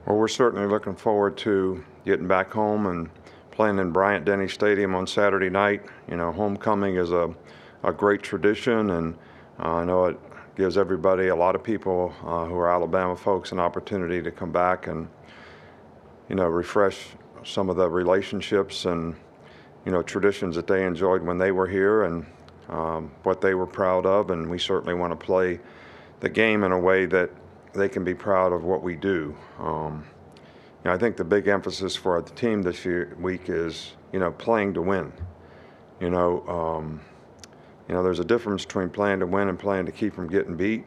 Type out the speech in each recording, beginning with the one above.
Well, we're certainly looking forward to getting back home and playing in Bryant-Denny Stadium on Saturday night. You know, homecoming is a great tradition, and I know it gives everybody, a lot of people who are Alabama folks, an opportunity to come back and, you know, refresh some of the relationships and, you know, traditions that they enjoyed when they were here, and what they were proud of. And we certainly want to play the game in a way that they can be proud of what we do. You know, I think the big emphasis for the team this week is, you know, playing to win. You know, there's a difference between playing to win and playing to keep from getting beat.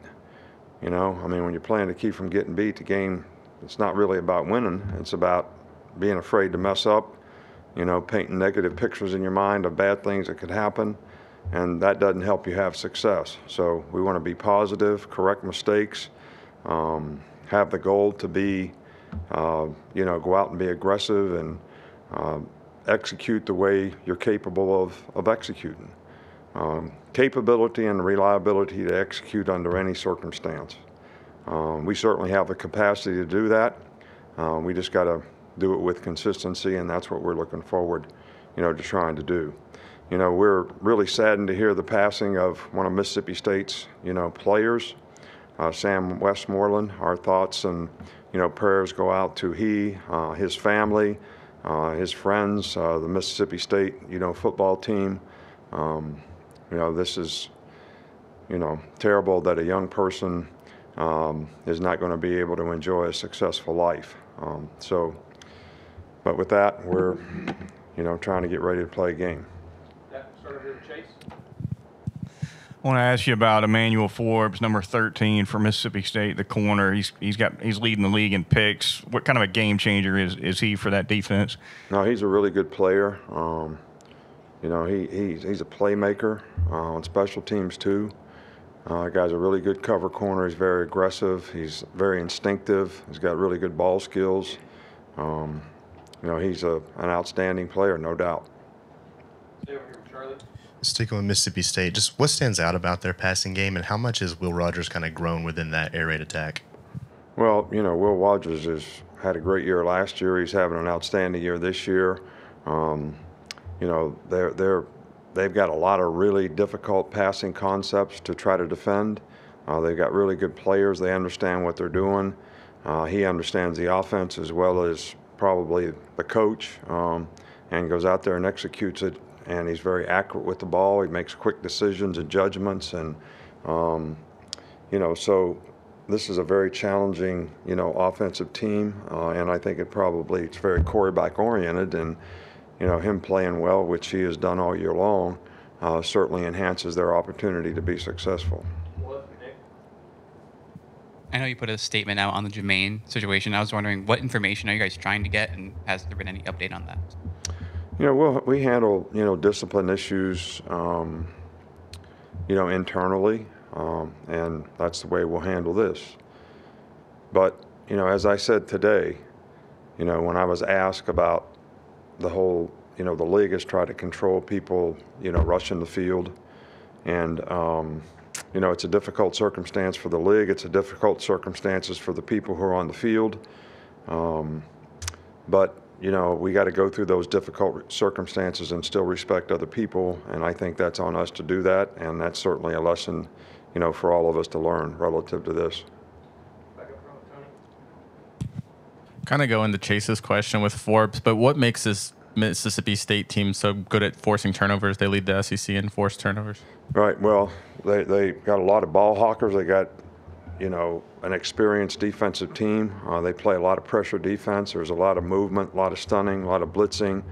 You know, I mean, when you're playing to keep from getting beat, the game, it's not really about winning. It's about being afraid to mess up, you know, painting negative pictures in your mind of bad things that could happen, and that doesn't help you have success. So we want to be positive, correct mistakes, have the goal to be, you know, go out and be aggressive and execute the way you're capable of executing. Capability and reliability to execute under any circumstance. We certainly have the capacity to do that. We just got to do it with consistency, and that's what we're looking forward, you know, to trying to do. You know, we're really saddened to hear the passing of one of Mississippi State's, you know, players, Sam Westmoreland. Our thoughts and, you know, prayers go out to his family, his friends, the Mississippi State, you know, football team. You know, this is, you know, terrible that a young person is not going to be able to enjoy a successful life. But with that, we're, you know, trying to get ready to play a game. Start over here with Chase. I want to ask you about Emmanuel Forbes, number 13 for Mississippi State, the corner. He's leading the league in picks. What kind of a game changer is he for that defense? No, he's a really good player. You know, he's a playmaker on special teams too. Guy's a really good cover corner. He's very aggressive. He's very instinctive. He's got really good ball skills. You know, he's an outstanding player, no doubt. Stay over here with Charlie. Sticking with Mississippi State, just what stands out about their passing game, and how much has Will Rogers kind of grown within that air raid attack? Well, you know, Will Rogers has had a great year last year. He's having an outstanding year this year. You know, they've got a lot of really difficult passing concepts to try to defend. They've got really good players. They understand what they're doing. He understands the offense as well as probably the coach, and goes out there and executes it. And he's very accurate with the ball. He makes quick decisions and judgments. And, you know, so this is a very challenging, you know, offensive team. And I think it's very quarterback oriented. And, you know, him playing well, which he has done all year long, certainly enhances their opportunity to be successful. I know you put a statement out on the Jermaine situation. I was wondering, what information are you guys trying to get, and has there been any update on that? You know, we handle, you know, discipline issues, you know, internally, and that's the way we'll handle this. But, you know, as I said today, you know, when I was asked about the whole, you know, the league has tried to control people, you know, rushing the field, and, you know, it's a difficult circumstance for the league. It's a difficult circumstances for the people who are on the field. But, you know, we got to go through those difficult circumstances and still respect other people, and I think that's on us to do that, and that's certainly a lesson, you know, for all of us to learn relative to this. Back up front with Tony. Kind of go into Chase's question with Forbes, but what makes this Mississippi State team so good at forcing turnovers? They lead the SEC in forced turnovers. Right. Well, they got a lot of ball hawkers. They got, you know, an experienced defensive team. They play a lot of pressure defense. There's a lot of movement, a lot of stunning, a lot of blitzing,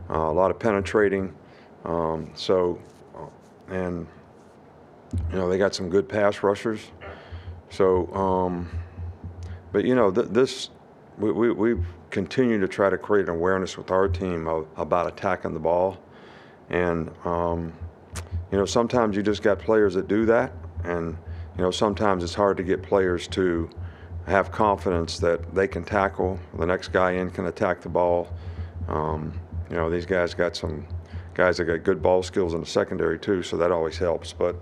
a lot of penetrating. And, you know, they got some good pass rushers. So, but, you know, we've continued to try to create an awareness with our team about attacking the ball. And, you know, sometimes you just got players that do that. And, you know, sometimes it's hard to get players to have confidence that they can tackle. The next guy in can attack the ball. You know, these guys got some guys that got good ball skills in the secondary too, so that always helps. But,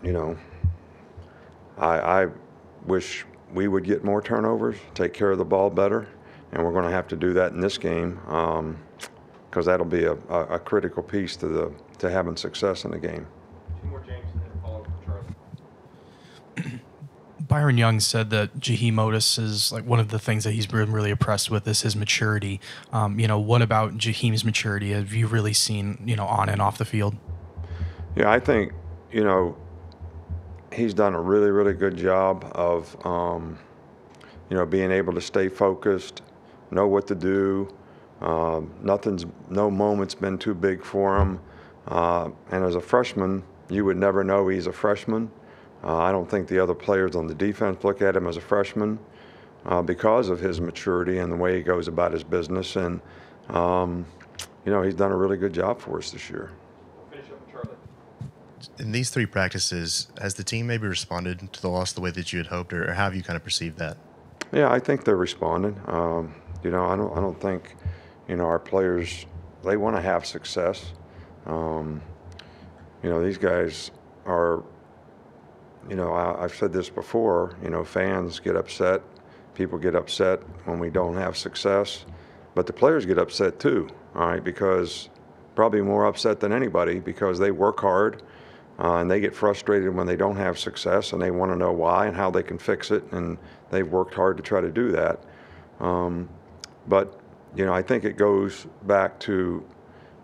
you know, I wish we would get more turnovers, take care of the ball better, and we're going to have to do that in this game because that'll be a critical piece to having success in the game. Two more, James, and then a follow-up for Charlie. Byron Young said that Jaheim Otis is like one of the things that he's been really impressed with is his maturity. What about Jaheim's maturity have you really seen, on and off the field? Yeah, I think, he's done a really, really good job of, being able to stay focused, know what to do. No moment's been too big for him. And as a freshman, you would never know he's a freshman. I don't think the other players on the defense look at him as a freshman because of his maturity and the way he goes about his business. And, he's done a really good job for us this year. We'll finish up with Charlie. In these 3 practices, has the team maybe responded to the loss the way that you had hoped, or how have you kind of perceived that? Yeah, I think they're responding. I don't think, our players, they want to have success. These guys are, I've said this before, fans get upset, people get upset when we don't have success, but the players get upset too, all right, because probably more upset than anybody because they work hard and they get frustrated when they don't have success and they want to know why and how they can fix it, and they've worked hard to try to do that. But I think it goes back to,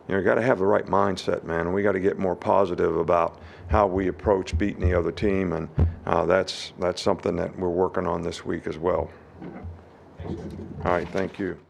you got to have the right mindset, man, and we got to get more positive about how we approach beating the other team, and that's something that we're working on this week as well. All right, thank you.